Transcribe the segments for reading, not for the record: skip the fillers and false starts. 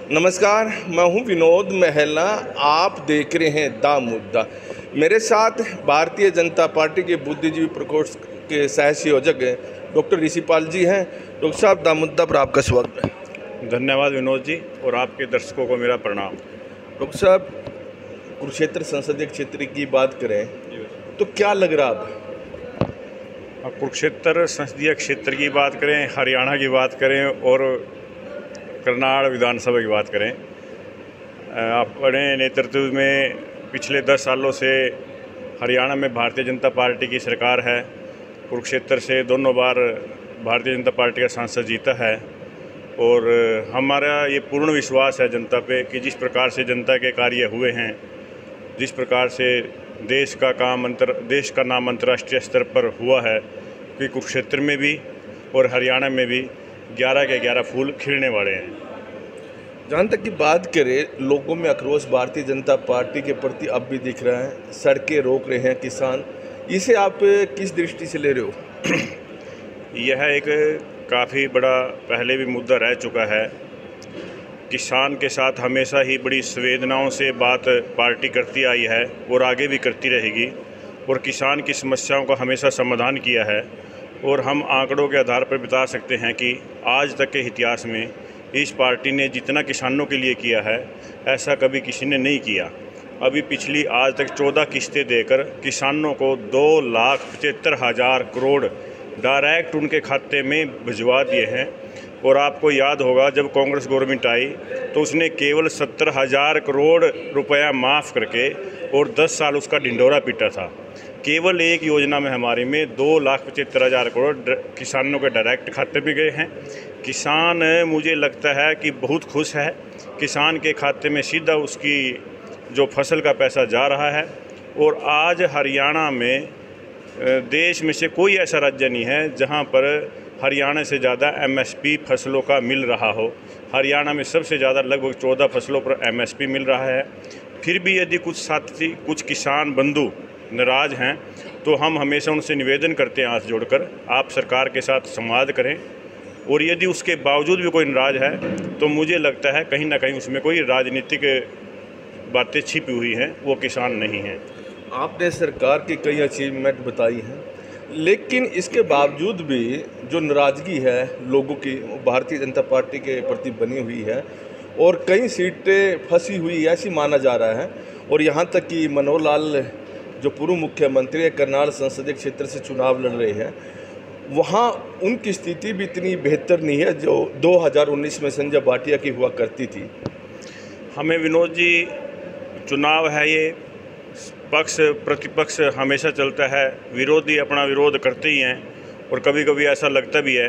नमस्कार, मैं हूं विनोद महला। आप देख रहे हैं दा मुद्दा। मेरे साथ भारतीय जनता पार्टी के बुद्धिजीवी प्रकोष्ठ के सह संयोजक डॉक्टर ऋषिपाल जी हैं। डॉक्टर साहब, दा मुद्दा पर आपका स्वागत है। धन्यवाद विनोद जी, और आपके दर्शकों को मेरा प्रणाम। डॉक्टर साहब, कुरुक्षेत्र संसदीय क्षेत्र की बात करें तो क्या लग रहा अब? कुरुक्षेत्र संसदीय क्षेत्र की बात करें, हरियाणा की बात करें और करनाल विधानसभा की बात करें, अपने नेतृत्व में पिछले 10 सालों से हरियाणा में भारतीय जनता पार्टी की सरकार है। कुरुक्षेत्र से दोनों बार भारतीय जनता पार्टी का सांसद जीता है और हमारा ये पूर्ण विश्वास है जनता पे कि जिस प्रकार से जनता के कार्य हुए हैं, जिस प्रकार से देश का नाम अंतर्राष्ट्रीय स्तर पर हुआ है, कि कुरुक्षेत्र में भी और हरियाणा में भी 11 के 11 फूल खिलने वाले हैं। जहाँ तक की बात करें, लोगों में आक्रोश भारतीय जनता पार्टी के प्रति अब भी दिख रहा है। सड़कें रोक रहे हैं किसान, इसे आप किस दृष्टि से ले रहे हो? यह एक काफ़ी बड़ा पहले भी मुद्दा रह चुका है। किसान के साथ हमेशा ही बड़ी संवेदनाओं से बात पार्टी करती आई है और आगे भी करती रहेगी, और किसान की समस्याओं का हमेशा समाधान किया है। और हम आंकड़ों के आधार पर बता सकते हैं कि आज तक के इतिहास में इस पार्टी ने जितना किसानों के लिए किया है, ऐसा कभी किसी ने नहीं किया। अभी पिछली आज तक 14 किस्तें देकर किसानों को 2,75,000 करोड़ डायरेक्ट उनके खाते में भिजवा दिए हैं। और आपको याद होगा, जब कांग्रेस गवर्नमेंट आई तो उसने केवल 70,000 करोड़ रुपया माफ़ करके और 10 साल उसका ढिंढोरा पीटा था। केवल एक योजना में हमारे में 2,75,000 करोड़ किसानों के डायरेक्ट खाते में गए हैं। किसान, मुझे लगता है कि बहुत खुश है। किसान के खाते में सीधा उसकी जो फसल का पैसा जा रहा है। और आज हरियाणा में देश में से कोई ऐसा राज्य नहीं है जहां पर हरियाणा से ज़्यादा एमएसपी फसलों का मिल रहा हो। हरियाणा में सबसे ज़्यादा लगभग 14 फसलों पर एमएसपी मिल रहा है। फिर भी यदि कुछ साथी, कुछ किसान बंधु नाराज़ हैं तो हम हमेशा उनसे निवेदन करते हैं, हाथ जोड़कर, आप सरकार के साथ संवाद करें। और यदि उसके बावजूद भी कोई नाराज़ है तो मुझे लगता है कहीं ना कहीं उसमें कोई राजनीतिक बातें छिपी हुई हैं, वो किसान नहीं हैं। आपने सरकार की कई अचीवमेंट बताई हैं, लेकिन इसके बावजूद भी जो नाराज़गी है लोगों की, भारतीय जनता पार्टी के प्रति बनी हुई है और कई सीटें फंसी हुई ऐसी माना जा रहा है। और यहाँ तक कि मनोहर लाल जो पूर्व मुख्यमंत्री है, करनाल संसदीय क्षेत्र से चुनाव लड़ रहे हैं, वहाँ उनकी स्थिति भी इतनी बेहतर नहीं है जो 2019 में संजय भाटिया की हुआ करती थी। हमें विनोद जी, चुनाव है ये, पक्ष प्रतिपक्ष हमेशा चलता है, विरोधी अपना विरोध करते ही हैं और कभी कभी ऐसा लगता भी है।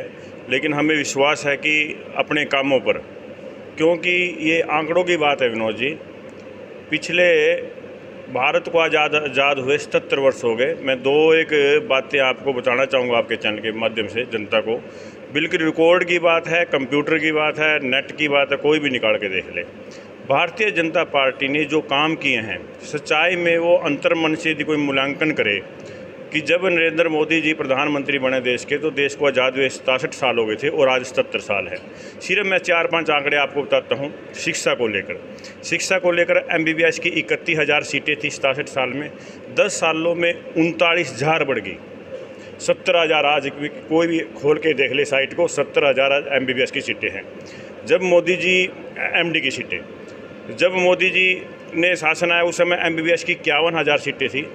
लेकिन हमें विश्वास है कि अपने कामों पर, क्योंकि ये आंकड़ों की बात है विनोद जी। पिछले भारत को आज़ाद हुए 77 वर्ष हो गए। मैं एक बातें आपको बताना चाहूँगा आपके चैनल के माध्यम से जनता को। बिल्कुल रिकॉर्ड की बात है, कंप्यूटर की बात है, नेट की बात है, कोई भी निकाल के देख ले। भारतीय जनता पार्टी ने जो काम किए हैं, सच्चाई में वो अंतर्मन से यदि कोई मूल्यांकन करे कि जब नरेंद्र मोदी जी प्रधानमंत्री बने देश के, तो देश को आज़ाद हुए 67 साल हो गए थे और आज 77 साल है। सिर्फ मैं 4-5 आंकड़े आपको बताता हूँ। शिक्षा को लेकर MBBS की 31,000 सीटें थी 67 साल में। 10 सालों में 39,000 बढ़ गई। 70,000 आज कोई भी खोल के देख ले साइट को, 70,000 आज MBBS की सीटें हैं। जब मोदी जी MD की सीटें, जब मोदी जी ने शासन आया उस समय MBBS की 51,000 सीटें थी।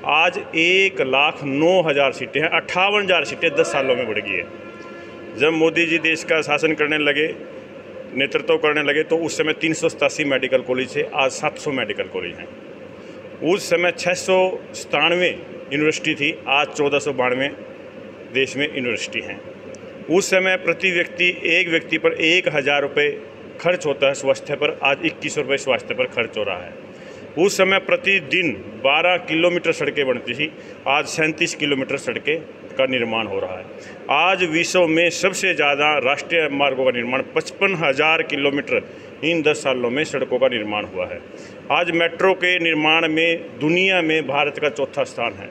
आज 1,09,000 सीटें हैं। 58,000 सीटें 10 सालों में बढ़ गई है। जब मोदी जी देश का शासन करने लगे, नेतृत्व करने लगे, तो उस समय 387 मेडिकल कॉलेज थे, आज 700 मेडिकल कॉलेज हैं। उस समय 697 यूनिवर्सिटी थी, आज 1492 देश में यूनिवर्सिटी हैं। उस समय एक व्यक्ति पर 1,000 रुपये खर्च होता है स्वास्थ्य पर, आज 21 रुपये स्वास्थ्य पर खर्च हो रहा है। उस समय प्रतिदिन 12 किलोमीटर सड़कें बनती थी, आज 37 किलोमीटर सड़कें का निर्माण हो रहा है। आज विश्व में सबसे ज़्यादा राष्ट्रीय मार्गों का निर्माण 55,000 किलोमीटर इन 10 सालों में सड़कों का निर्माण हुआ है। आज मेट्रो के निर्माण में दुनिया में भारत का 4था स्थान है।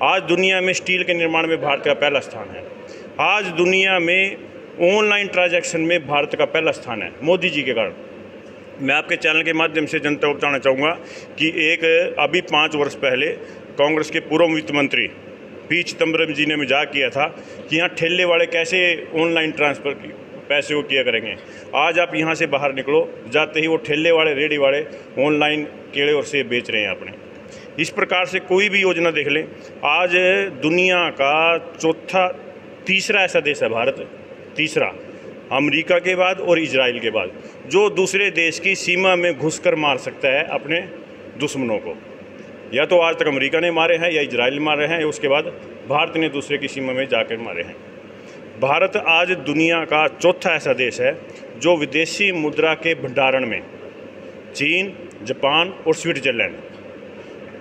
आज दुनिया में स्टील के निर्माण में भारत का पहला स्थान है। आज दुनिया में ऑनलाइन ट्रांजैक्शन में भारत का पहला स्थान है, मोदी जी के कारण। मैं आपके चैनल के माध्यम से जनता को बताना चाहूँगा कि एक अभी 5 वर्ष पहले कांग्रेस के पूर्व वित्त मंत्री पी चिदम्बरम जी ने मजाक किया था कि यहाँ ठेले वाले कैसे ऑनलाइन ट्रांसफ़र पैसे को किया करेंगे। आज आप यहाँ से बाहर निकलो, जाते ही वो ठेले वाले, रेडी वाले ऑनलाइन केले और सेब बेच रहे हैं अपने। इस प्रकार से कोई भी योजना देख लें, आज दुनिया का तीसरा ऐसा देश है भारत, तीसरा अमेरिका के बाद और इजराइल के बाद, जो दूसरे देश की सीमा में घुसकर मार सकता है अपने दुश्मनों को। या तो आज तक अमेरिका ने मारे हैं या इजराइल मारे हैं, उसके बाद भारत ने दूसरे की सीमा में जाकर मारे हैं। भारत आज दुनिया का चौथा ऐसा देश है जो विदेशी मुद्रा के भंडारण में चीन, जापान और स्विट्जरलैंड,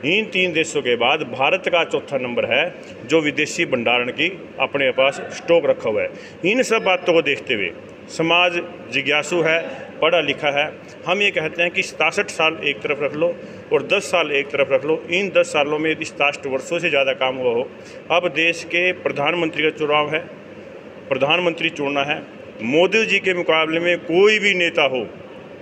इन 3 देशों के बाद भारत का चौथा नंबर है जो विदेशी भंडारण की अपने पास स्टॉक रखा हुआ है। इन सब बातों को देखते हुए समाज जिज्ञासु है, पढ़ा लिखा है। हम ये कहते हैं कि 67 साल एक तरफ रख लो और 10 साल एक तरफ रख लो, इन 10 सालों में यदि 67 वर्षों से ज़्यादा काम हुआ हो। अब देश के प्रधानमंत्री का चुनाव है, प्रधानमंत्री चुनना है। मोदी जी के मुकाबले में कोई भी नेता हो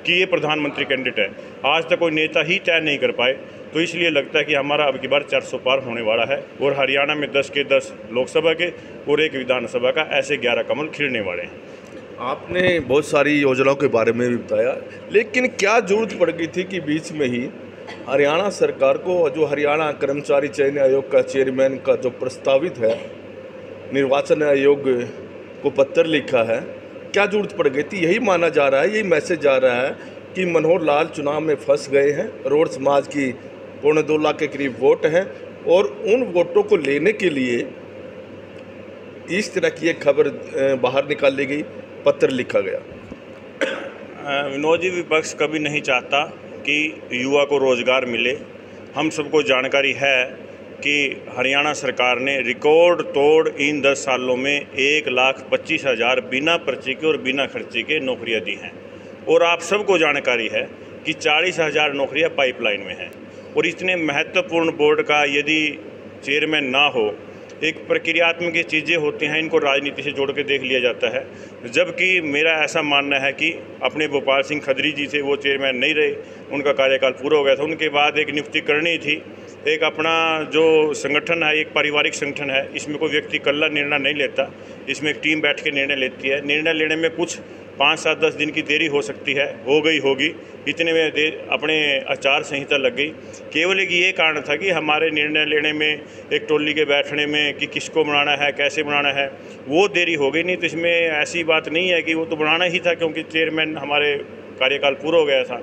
कि ये प्रधानमंत्री कैंडिडेट है, आज तक कोई नेता ही तय नहीं कर पाए। तो इसलिए लगता है कि हमारा अब की बार 400 पार होने वाला है और हरियाणा में 10 के 10 लोकसभा के और 1 विधानसभा का, ऐसे 11 कमल खिलने वाले हैं। आपने बहुत सारी योजनाओं के बारे में भी बताया, लेकिन क्या जरूरत पड़ गई थी कि बीच में ही हरियाणा सरकार को, जो हरियाणा कर्मचारी चयन आयोग का चेयरमैन का जो प्रस्तावित है, निर्वाचन आयोग को पत्र लिखा है, क्या जरूरत पड़ गई थी? यही माना जा रहा है, यही मैसेज जा रहा है कि मनोहर लाल चुनाव में फंस गए हैं। रोड समाज की 2.25 लाख के करीब वोट हैं और उन वोटों को लेने के लिए इस तरह की एक खबर बाहर निकाली गई, पत्र लिखा गया। विनोद जी, विपक्ष कभी नहीं चाहता कि युवा को रोज़गार मिले। हम सबको जानकारी है कि हरियाणा सरकार ने रिकॉर्ड तोड़ इन 10 सालों में 1,25,000 बिना पर्ची के और बिना खर्चे के नौकरियां दी हैं। और आप सबको जानकारी है कि 40,000 नौकरियां पाइपलाइन में हैं। और इतने महत्वपूर्ण बोर्ड का यदि चेयरमैन ना हो, एक प्रक्रियात्मक चीज़ें होती हैं, इनको राजनीति से जोड़ के देख लिया जाता है। जबकि मेरा ऐसा मानना है कि अपने भोपाल सिंह खदरी जी थे, वो चेयरमैन नहीं रहे, उनका कार्यकाल पूरा हो गया था। उनके बाद एक नियुक्ति करनी थी। एक अपना जो संगठन है, एक पारिवारिक संगठन है, इसमें कोई व्यक्ति कल्ला निर्णय नहीं लेता, इसमें एक टीम बैठ के निर्णय लेती है। निर्णय लेने में कुछ 5, 7, 10 दिन की देरी हो सकती है, हो गई होगी, इतने में अपने आचार संहिता लग गई। केवल एक ये कारण था कि हमारे निर्णय लेने में, एक टोली के बैठने में कि किसको बनाना है, कैसे बनाना है, वो देरी हो गई। नहीं तो इसमें ऐसी बात नहीं है कि वो तो बनाना ही था, क्योंकि चेयरमैन हमारे कार्यकाल पूरा हो गया था।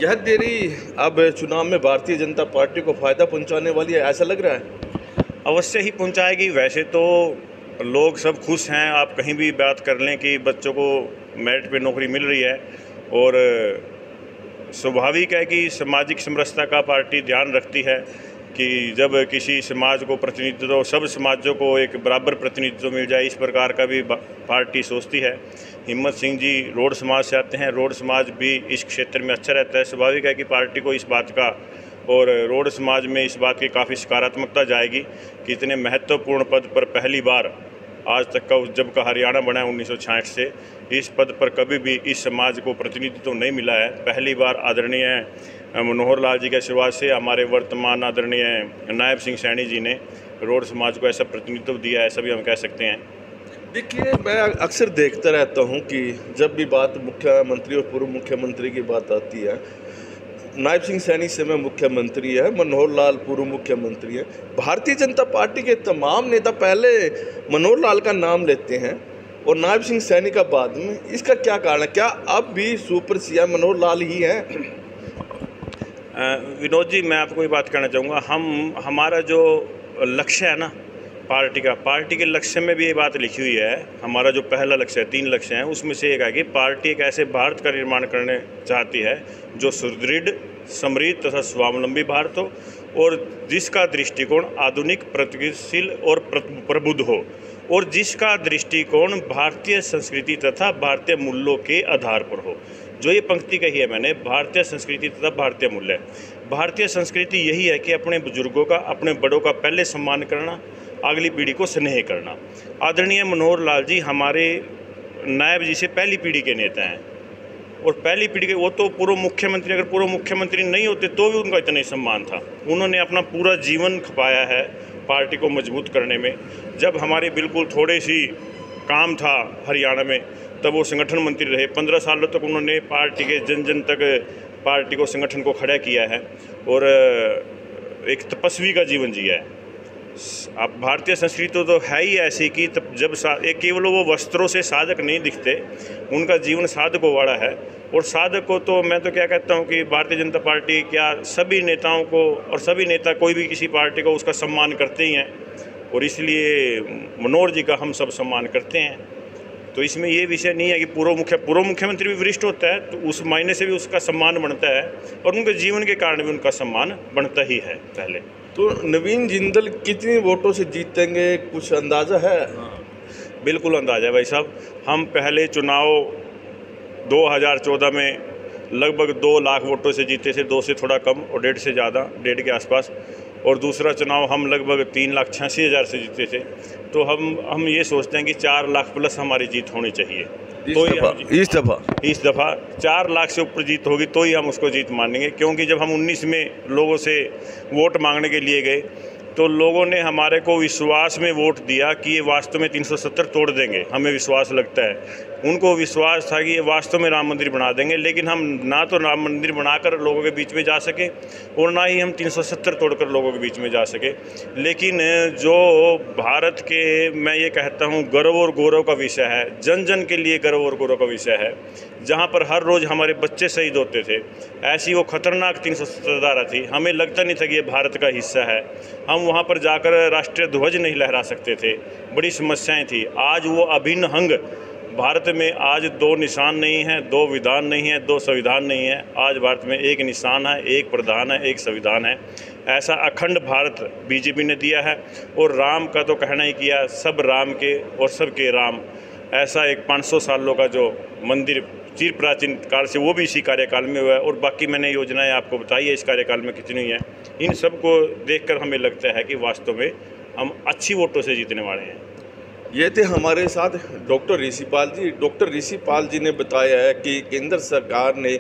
यह देरी अब चुनाव में भारतीय जनता पार्टी को फ़ायदा पहुंचाने वाली है, ऐसा लग रहा है? अवश्य ही पहुंचाएगी। वैसे तो लोग सब खुश हैं, आप कहीं भी बात कर लें कि बच्चों को मेरिट पे नौकरी मिल रही है। और स्वाभाविक है कि सामाजिक समरसता का पार्टी ध्यान रखती है कि जब किसी समाज को प्रतिनिधित्व, सब समाजों को एक बराबर प्रतिनिधित्व मिल जाए, इस प्रकार का भी पार्टी सोचती है। हिम्मत सिंह जी रोड समाज से आते हैं, रोड समाज भी इस क्षेत्र में अच्छा रहता है। स्वाभाविक है कि पार्टी को इस बात का, और रोड समाज में इस बात की काफ़ी सकारात्मकता जाएगी कि इतने महत्वपूर्ण पद पर पहली बार, आज तक का जब का हरियाणा बना है 1966 से, इस पद पर कभी भी इस समाज को प्रतिनिधित्व नहीं मिला है। पहली बार आदरणीय मनोहर लाल जी की शुरुआत से हमारे वर्तमान आदरणीय नायब सिंह सैनी जी ने रोड समाज को ऐसा प्रतिनिधित्व दिया है, ऐसा भी हम कह सकते हैं। देखिए, मैं अक्सर देखता रहता हूं कि जब भी बात मुख्यमंत्री और पूर्व मुख्यमंत्री की बात आती है, नायब सिंह सैनी समय मुख्यमंत्री है, मनोहर लाल पूर्व मुख्यमंत्री है। भारतीय जनता पार्टी के तमाम नेता पहले मनोहर लाल का नाम लेते हैं और नायब सिंह सैनी का बाद में। इसका क्या कारण है? क्या अब भी सुपर सीएम मनोहर लाल ही हैं? विनोद जी, मैं आपको ये बात कहना चाहूँगा, हमारा जो लक्ष्य है ना पार्टी के लक्ष्य में भी ये बात लिखी हुई है। हमारा जो पहला लक्ष्य है, 3 लक्ष्य हैं, उसमें से एक है कि पार्टी एक ऐसे भारत का निर्माण करने चाहती है जो सुदृढ़, समृद्ध तथा स्वावलंबी भारत हो और जिसका दृष्टिकोण आधुनिक, प्रगतिशील और प्रबुद्ध हो, और जिसका दृष्टिकोण भारतीय संस्कृति तथा भारतीय मूल्यों के आधार पर हो। जो ये पंक्ति कही है मैंने, भारतीय संस्कृति तथा भारतीय मूल्य। भारतीय संस्कृति यही है कि अपने बुजुर्गों का, अपने बड़ों का पहले सम्मान करना, अगली पीढ़ी को स्नेह करना। आदरणीय मनोहर लाल जी हमारे नायब जी से पहली पीढ़ी के नेता हैं और पहली पीढ़ी के वो तो पूर्व मुख्यमंत्री, अगर पूर्व मुख्यमंत्री नहीं होते तो भी उनका इतना ही सम्मान था। उन्होंने अपना पूरा जीवन खपाया है पार्टी को मजबूत करने में। जब हमारी बिल्कुल थोड़ी सी काम था हरियाणा में, तब वो संगठन मंत्री रहे। 15 सालों तक उन्होंने पार्टी के जन जन तक पार्टी को, संगठन को खड़ा किया है और एक तपस्वी का जीवन जिया है। अब भारतीय संस्कृति तो है ही ऐसी कि जब एक केवल वो वस्त्रों से साधक नहीं दिखते, उनका जीवन साधकों वाला है। और साधक को तो मैं तो क्या कहता हूँ कि भारतीय जनता पार्टी क्या सभी नेताओं को, और सभी नेता कोई भी किसी पार्टी को उसका सम्मान करते ही हैं, और इसलिए मनोहर जी का हम सब सम्मान करते हैं। तो इसमें ये विषय नहीं है कि पूर्व मुख्यमंत्री भी वरिष्ठ होता है तो उस मायने से भी उसका सम्मान बनता है, और उनके जीवन के कारण भी उनका सम्मान बनता ही है। पहले तो नवीन जिंदल कितने वोटों से जीतेंगे, कुछ अंदाज़ा है? बिल्कुल अंदाज़ा है भाई साहब। हम पहले चुनाव 2014 में लगभग 2 लाख वोटों से जीते थे, 2 से थोड़ा कम और 1.5 से ज़्यादा, 1.5 के आसपास। और दूसरा चुनाव हम लगभग 3,86,000 से जीते थे। तो हम ये सोचते हैं कि 4 लाख प्लस हमारी जीत होनी चाहिए। इस दफ़ा 4 लाख से ऊपर जीत होगी तो ही हम उसको जीत मानेंगे। क्योंकि जब हम 19 में लोगों से वोट मांगने के लिए गए तो लोगों ने हमारे को विश्वास में वोट दिया कि ये वास्तव में 370 तोड़ देंगे, हमें विश्वास लगता है। उनको विश्वास था कि ये वास्तव में राम मंदिर बना देंगे, लेकिन हम ना तो राम मंदिर बनाकर लोगों के बीच में जा सके और ना ही हम 370 तोड़कर लोगों के बीच में जा सके। लेकिन जो भारत के, मैं ये कहता हूँ, गर्व और गौरव का विषय है, जन जन के लिए गर्व और गौरव का विषय है, जहाँ पर हर रोज़ हमारे बच्चे शहीद होते थे, ऐसी वो खतरनाक 370 धारा थी। हमें लगता नहीं था कि ये भारत का हिस्सा है। हम वहाँ पर जाकर राष्ट्रीय ध्वज नहीं लहरा सकते थे, बड़ी समस्याएं थी। आज वो अभिन्न अंग भारत में, आज 2 निशान नहीं हैं, 2 विधान नहीं है, 2 संविधान नहीं है। आज भारत में एक निशान है, एक प्रधान है, एक संविधान है। ऐसा अखंड भारत बीजेपी ने दिया है। और राम का तो कहना ही किया, सब राम के और सबके राम। ऐसा एक 500 सालों का जो मंदिर चिर प्राचीन काल से, वो भी इसी कार्यकाल में हुआ है। और बाकी मैंने योजनाएं आपको बताई है इस कार्यकाल में कितनी हैं। इन सब को देखकर हमें लगता है कि वास्तव में हम अच्छी वोटों से जीतने वाले हैं। ये थे हमारे साथ डॉक्टर ऋषिपाल जी। डॉक्टर ऋषिपाल जी ने बताया है कि केंद्र सरकार ने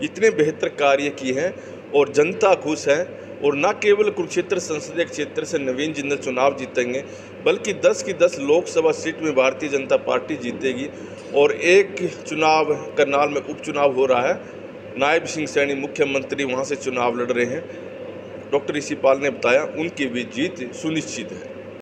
इतने बेहतर कार्य किए हैं और जनता खुश है, और न केवल कुरुक्षेत्र संसदीय क्षेत्र से नवीन जिंदल चुनाव जीतेंगे, बल्कि 10 की 10 लोकसभा सीट में भारतीय जनता पार्टी जीतेगी। और एक चुनाव करनाल में उपचुनाव हो रहा है, नायब सिंह सैनी मुख्यमंत्री वहां से चुनाव लड़ रहे हैं। डॉक्टर ऋषिपाल ने बताया उनकी भी जीत सुनिश्चित है।